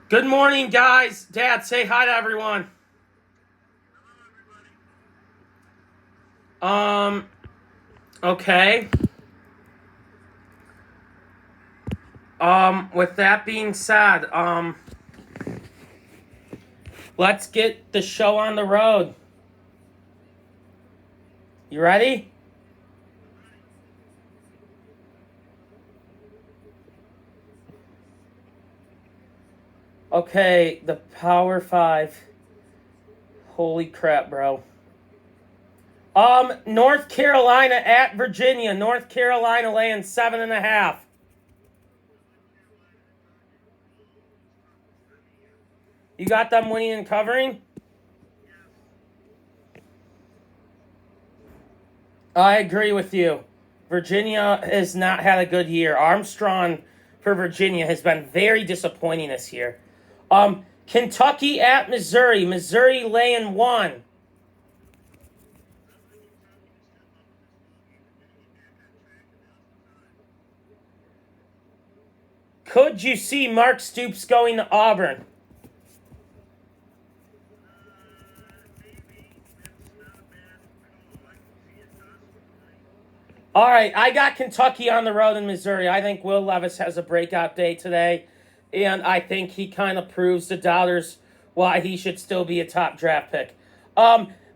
Good morning, guys. Dad, say hi to everyone. Okay. With that being said, let's get the show on the road. You ready? Okay, the Power 5. Holy crap, bro. North Carolina at Virginia. North Carolina laying 7.5. You got them winning and covering? I agree with you. Virginia has not had a good year. Armstrong for Virginia has been very disappointing this year. Kentucky at Missouri. Missouri laying 1. Could you see Mark Stoops going to Auburn? All right, I got Kentucky on the road in Missouri. I think Will Levis has a breakout day today, and I think he kind of proves to doubters why he should still be a top draft pick.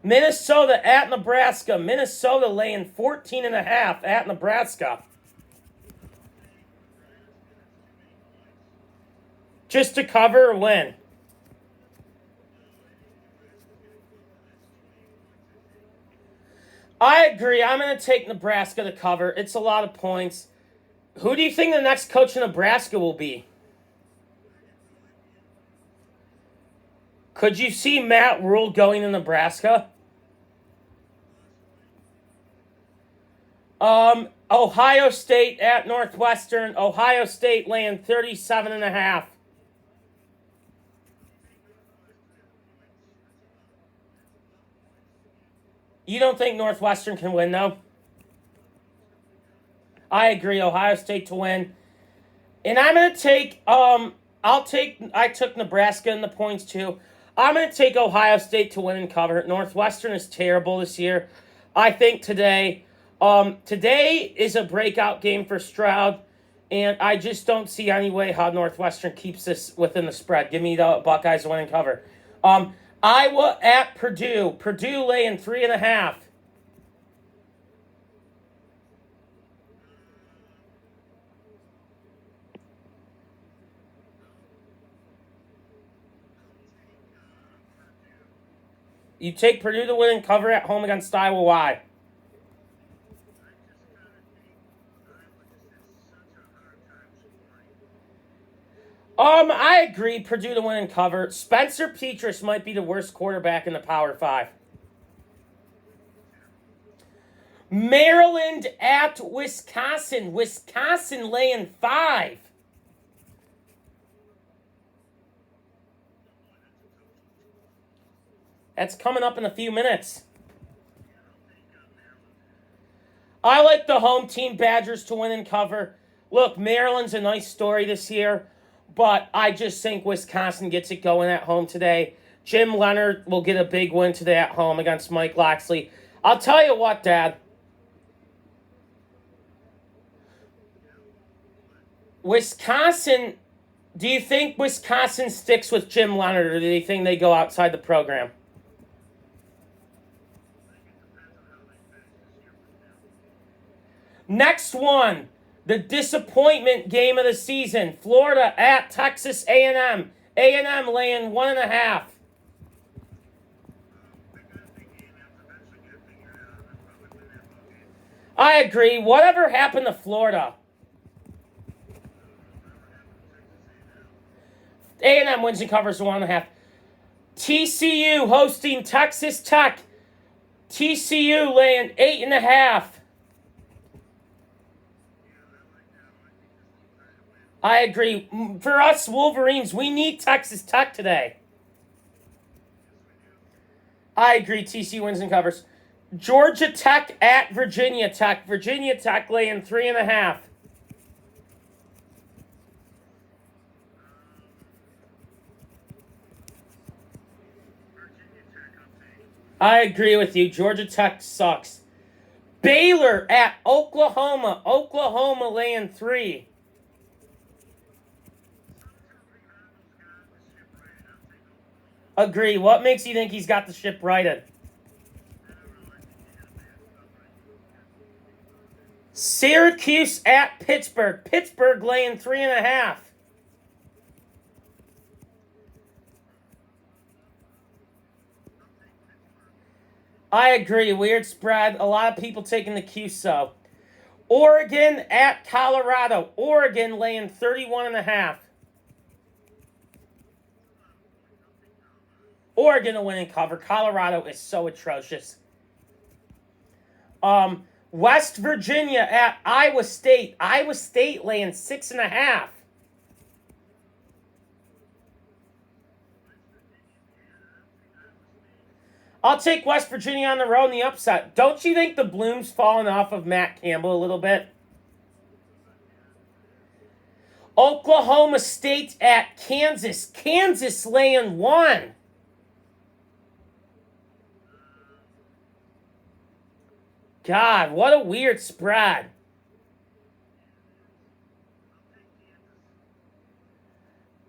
Minnesota at Nebraska. Minnesota laying 14.5 at Nebraska. Just to cover or win? I agree. I'm going to take Nebraska to cover. It's a lot of points. Who do you think the next coach in Nebraska will be? Could you see Matt Rule going to Nebraska? Ohio State at Northwestern. Ohio State laying 37.5. You don't think Northwestern can win, though? I agree. Ohio State to win. And I'm going to take, I took Nebraska in the points, too. I'm going to take Ohio State to win and cover. Northwestern is terrible this year. I think today is a breakout game for Stroud, and I just don't see any way how Northwestern keeps this within the spread. Give me the Buckeyes to win and cover. Iowa at Purdue. Purdue laying 3.5. You take Purdue to win and cover at home against Iowa. Why? I agree. Purdue to win and cover. Spencer Petras might be the worst quarterback in the Power 5. Maryland at Wisconsin. Wisconsin laying 5. That's coming up in a few minutes. I like the home team Badgers to win and cover. Look, Maryland's a nice story this year, but I just think Wisconsin gets it going at home today. Jim Leonard will get a big win today at home against Mike Loxley. I'll tell you what, Dad. Wisconsin, do you think Wisconsin sticks with Jim Leonard, or do you think they go outside the program? Next one, the disappointment game of the season. Florida at Texas A&M. A&M laying 1.5. I agree. Whatever happened to Florida? A&M wins and covers 1.5. TCU hosting Texas Tech. TCU laying 8.5. I agree. For us Wolverines, we need Texas Tech today. I agree. TCU wins and covers. Georgia Tech at Virginia Tech. Virginia Tech laying 3.5. I agree with you. Georgia Tech sucks. Baylor at Oklahoma. Oklahoma laying 3. Agree. What makes you think he's got the ship righted? Syracuse at Pittsburgh. Pittsburgh laying 3.5. I agree. Weird spread. A lot of people taking the QSO. Oregon at Colorado. Oregon laying 31.5. Oregon to win and cover. Colorado is so atrocious. West Virginia at Iowa State. Iowa State laying 6.5. I'll take West Virginia on the road in the upset. Don't you think the bloom's fallen off of Matt Campbell a little bit? Oklahoma State at Kansas. Kansas laying 1. God, what a weird spread.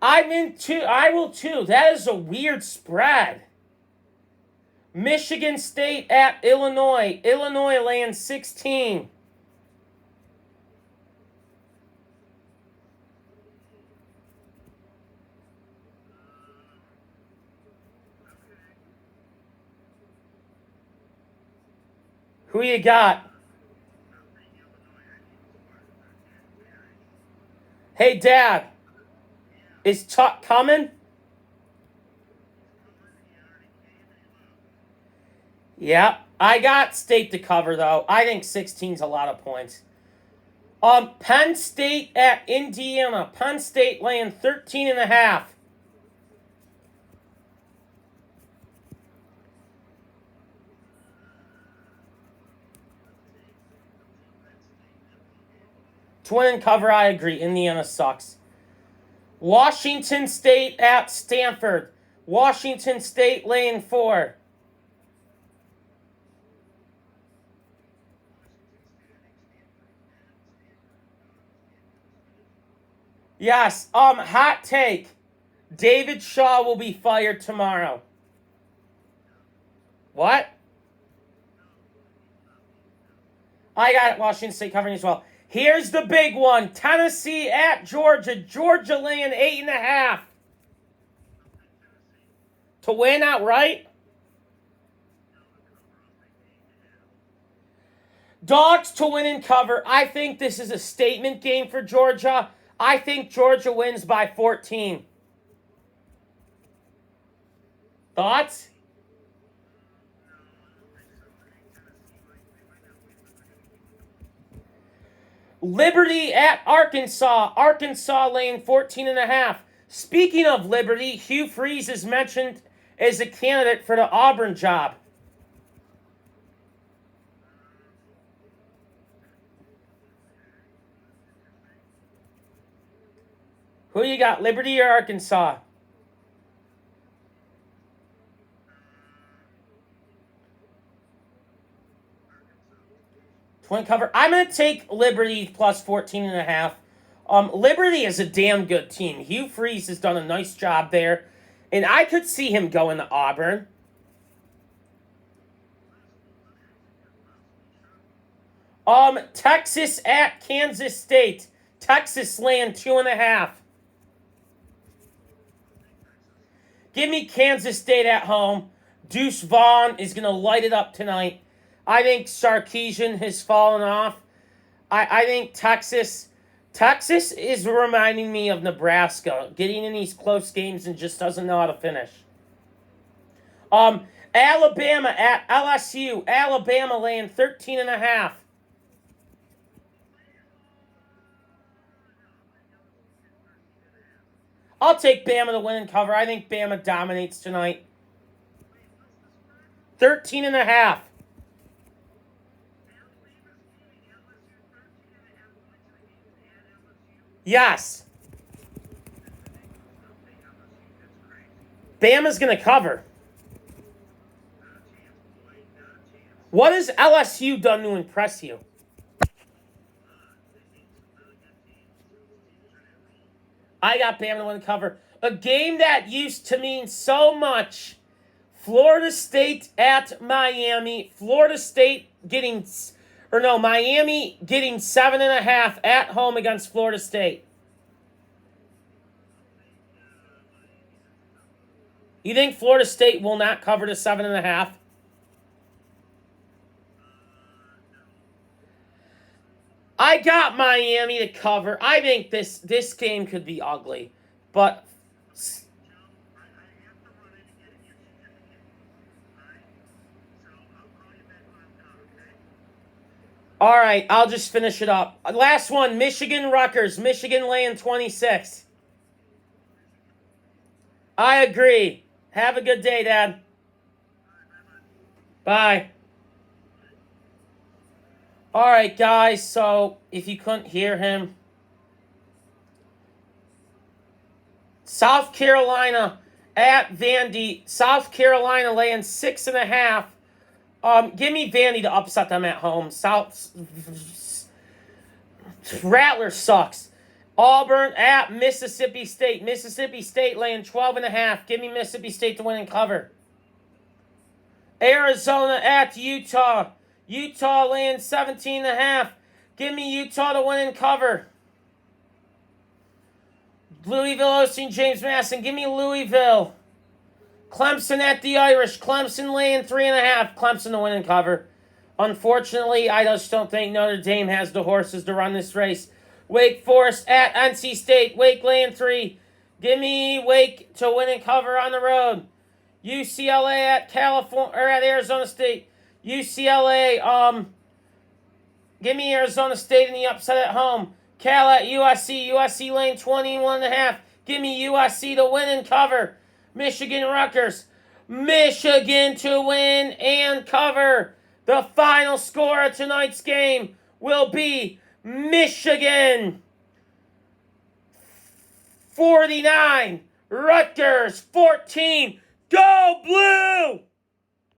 I'm in 2. I will too. That is a weird spread. Michigan State at Illinois. Illinois laying 16. Who you got? Hey, Dad. Is Tuck coming? Yeah. I got State to cover, though. I think 16's a lot of points. Penn State at Indiana. Penn State laying 13.5. To win and cover, I agree. Indiana sucks. Washington State at Stanford. Washington State laying 4. Yes. Hot take. David Shaw will be fired tomorrow. What? I got Washington State covering as well. Here's the big one. Tennessee at Georgia. Georgia laying 8.5. To win outright? Dogs to win and cover. I think this is a statement game for Georgia. I think Georgia wins by 14. Thoughts? Liberty at Arkansas. Arkansas laying 14.5. Speaking of Liberty, Hugh Freeze is mentioned as a candidate for the Auburn job. Who you got, Liberty or Arkansas? Twin cover. I'm going to take Liberty plus 14.5. Liberty is a damn good team. Hugh Freeze has done a nice job there. And I could see him going to Auburn. Texas at Kansas State. Texas laying 2.5. Give me Kansas State at home. Deuce Vaughn is going to light it up tonight. I think Sarkisian has fallen off. I think Texas is reminding me of Nebraska, getting in these close games and just doesn't know how to finish. Alabama at LSU. Alabama laying 13.5. I'll take Bama to win and cover. I think Bama dominates tonight. 13.5. Yes. Bama's going to cover. What has LSU done to impress you? I got Bama to win the cover. A game that used to mean so much. Florida State at Miami. Miami getting 7.5 at home against Florida State. You think Florida State will not cover the 7.5? I got Miami to cover. I think this game could be ugly, but all right, I'll just finish it up. Last one, Michigan Rutgers. Michigan laying 26. I agree. Have a good day, Dad. Bye. All right, guys, so if you couldn't hear him, South Carolina at Vandy. South Carolina laying 6.5. Give me Vandy to upset them at home. Rattler sucks. Auburn at Mississippi State. Mississippi State laying 12.5. Give me Mississippi State to win and cover. Arizona at Utah. Utah laying 17.5. Give me Utah to win and cover. Louisville hosting James Madison. Give me Louisville. Clemson at the Irish. Clemson laying 3.5. Clemson to win and cover. Unfortunately, I just don't think Notre Dame has the horses to run this race. Wake Forest at NC State. Wake laying 3. Give me Wake to win and cover on the road. UCLA at at Arizona State. UCLA, give me Arizona State in the upset at home. Cal at USC. USC laying 21.5. Give me USC to win and cover. Michigan Rutgers. Michigan to win and cover. The final score of tonight's game will be Michigan 49, Rutgers 14. Go Blue!